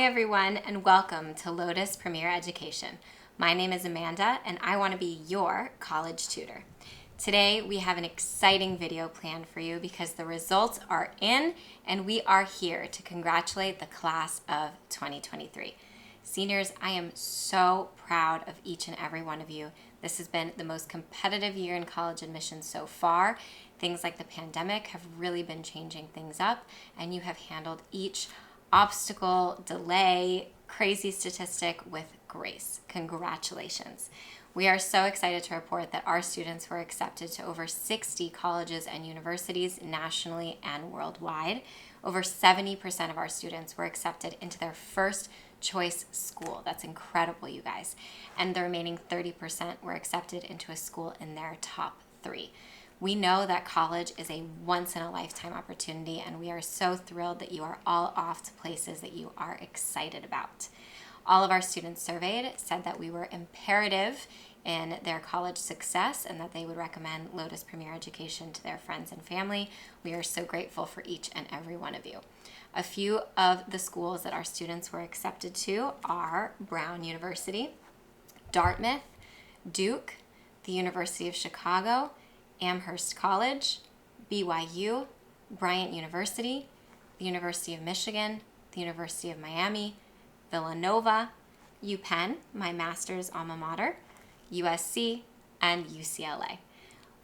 Hi everyone, and welcome to Lotus Premier Education. My name is Amanda and I want to be your college tutor. Today we have an exciting video planned for you because the results are in and we are here to congratulate the class of 2023. Seniors, I am so proud of each and every one of you. This has been the most competitive year in college admissions so far. Things like the pandemic have really been changing things up, and you have handled each obstacle, delay, crazy statistic with grace. Congratulations. We are so excited to report that our students were accepted to over 60 colleges and universities nationally and worldwide. Over 70% of our students were accepted into their first choice school. That's incredible, you guys. And the remaining 30% were accepted into a school in their top 3. We know that college is a once-in-a-lifetime opportunity, and we are so thrilled that you are all off to places that you are excited about. All of our students surveyed said that we were imperative in their college success and that they would recommend Lotus Premier Education to their friends and family. We are so grateful for each and every one of you. A few of the schools that our students were accepted to are Brown University, Dartmouth, Duke, the University of Chicago, Amherst College, BYU, Bryant University, the University of Michigan, the University of Miami, Villanova, UPenn, my master's alma mater, USC, and UCLA.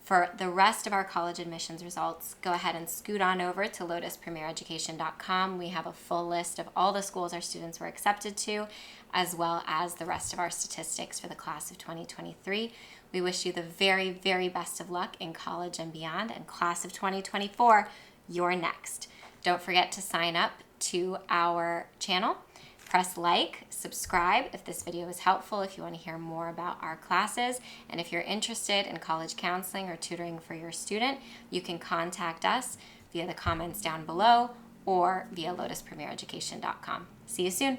For the rest of our college admissions results, go ahead and scoot on over to lotuspremiereducation.com. We have a full list of all the schools our students were accepted to, as well as the rest of our statistics for the class of 2023. We wish you the very, very best of luck in college and beyond, and class of 2024, you're next. Don't forget to sign up to our channel. Press like, subscribe if this video is helpful, if you want to hear more about our classes. And if you're interested in college counseling or tutoring for your student, you can contact us via the comments down below or via lotuspremiereducation.com. See you soon.